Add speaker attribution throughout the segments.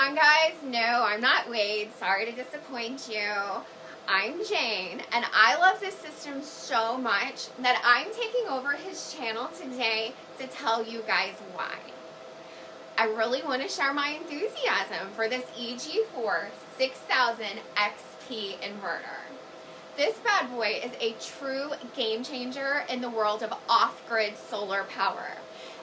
Speaker 1: on, guys? No, I'm not Wade. Sorry to disappoint you. I'm Jane, and I love this system so much that I'm taking over his channel today to tell you guys why. I really want to share my enthusiasm for this EG4 6000xp inverter. This bad boy is a true game changer in the world of off-grid solar power.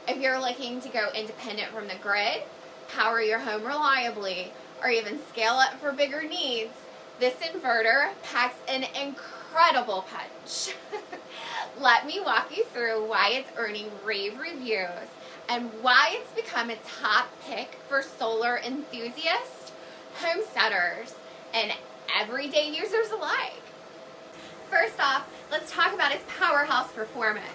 Speaker 1: If you're looking to go independent from the grid, power your home reliably, or even scale up for bigger needs, this inverter packs an incredible punch. Let me walk you through why it's earning rave reviews and why it's become a top pick for solar enthusiasts, homesteaders, and everyday users alike. First off, let's talk about its powerhouse performance.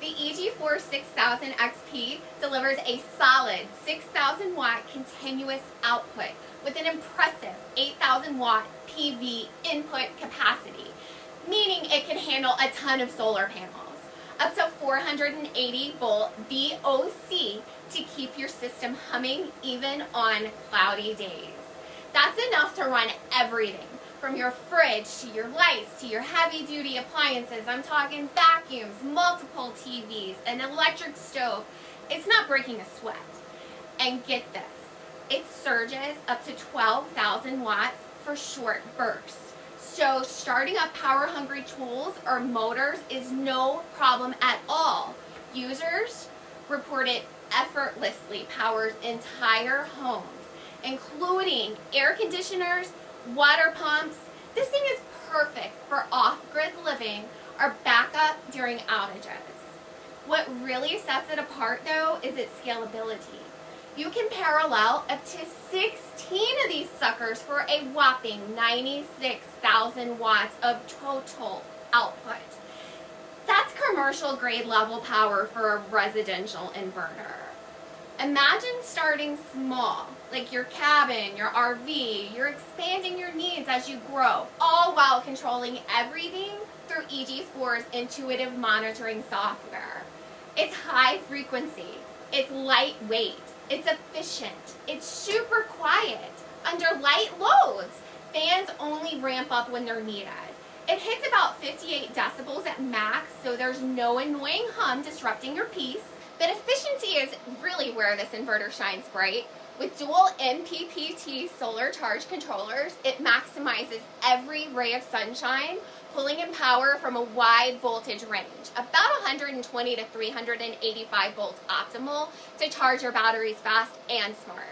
Speaker 1: The EG4 6000xp delivers a solid 6,000 watt continuous output with an impressive 8,000 watt PV input capacity, meaning it can handle a ton of solar panels, up to 480 volt VOC to keep your system humming even on cloudy days. That's enough to run everything, from your fridge to your lights to your heavy duty appliances. I'm talking vacuums, multiple TVs, an electric stove. It's not breaking a sweat. And get this, it surges up to 12,000 watts for short bursts. So starting up power hungry tools or motors is no problem at all. Users report it effortlessly powers entire homes, including air conditioners, water pumps. This thing is perfect for off-grid living or backup during outages. What really sets it apart though is its scalability. You can parallel up to 16 of these suckers for a whopping 96,000 watts of total output. That's commercial grade level power for a residential inverter. Imagine starting small, like your cabin, your RV. You're expanding your needs as you grow, all while controlling everything through EG4's intuitive monitoring software. It's high frequency, it's lightweight, it's efficient, it's super quiet. Under light loads, fans only ramp up when they're needed. It hits about 58 decibels at max, so there's no annoying hum disrupting your peace. But efficiency is really where this inverter shines bright. With dual MPPT solar charge controllers, it maximizes every ray of sunshine, pulling in power from a wide voltage range, about 120 to 385 volts optimal to charge your batteries fast and smart.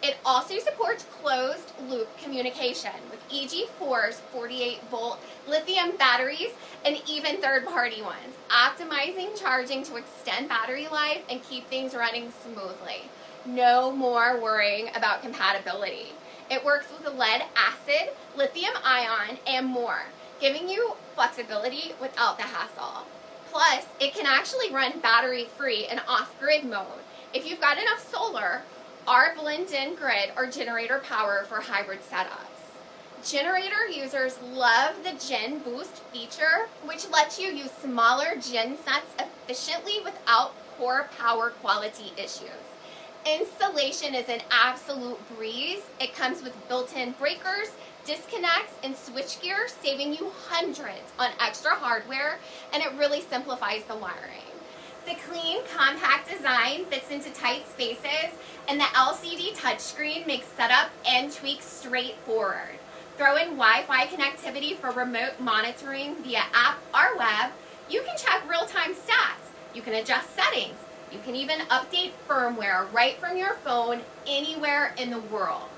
Speaker 1: It also supports closed loop communication with EG4's 48 volt lithium batteries and even third-party ones, optimizing charging to extend battery life and keep things running smoothly. No more worrying about compatibility. It works with lead acid, lithium ion, and more, giving you flexibility without the hassle. Plus, it can actually run battery-free and off-grid mode if you've got enough solar or blend-in grid or generator power for hybrid setups. Generator users love the Gen Boost feature, which lets you use smaller gen sets efficiently without poor power quality issues. Installation is an absolute breeze. It comes with built-in breakers, disconnects, and switchgear, saving you hundreds on extra hardware, and it really simplifies the wiring. The clean, compact design fits into tight spaces, and the LCD touchscreen makes setup and tweaks straightforward. Throw in Wi-Fi connectivity for remote monitoring via app or web. You can check real-time stats. You can adjust settings. You can even update firmware right from your phone anywhere in the world.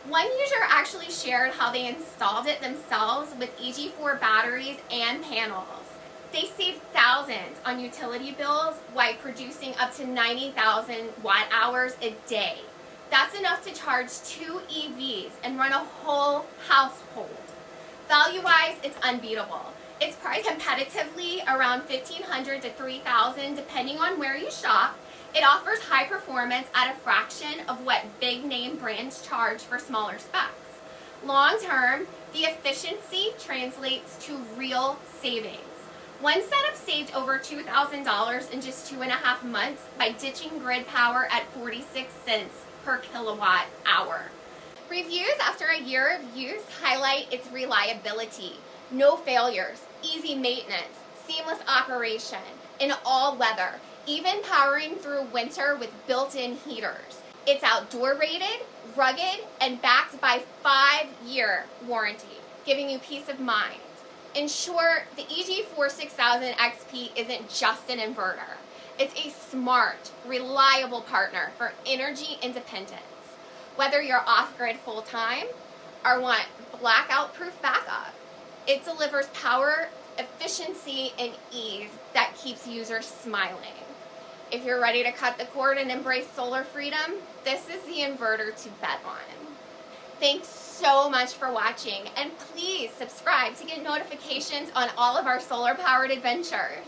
Speaker 1: One user actually shared how they installed it themselves with EG4 batteries and panels. They saved thousands on utility bills while producing up to 90,000 watt hours a day. That's enough to charge 2 EVs and run a whole household. Value-wise, it's unbeatable. It's priced competitively around $1,500 to $3,000 depending on where you shop. It offers high performance at a fraction of what big name brands charge for smaller specs. Long term, the efficiency translates to real savings. One setup saved over $2,000 in just 2.5 months by ditching grid power at 46 cents per kilowatt hour. Reviews after a year of use highlight its reliability, no failures, easy maintenance, seamless operation in all weather, even powering through winter with built-in heaters. It's outdoor rated, rugged, and backed by 5-year warranty, giving you peace of mind. In short, the EG4 6000xp isn't just an inverter. It's a smart, reliable partner for energy independence. Whether you're off-grid full-time or want blackout-proof backup, it delivers power, efficiency, and ease that keeps users smiling. If you're ready to cut the cord and embrace solar freedom, this is the inverter to bet on. Thanks so much for watching, and please subscribe to get notifications on all of our solar-powered adventures.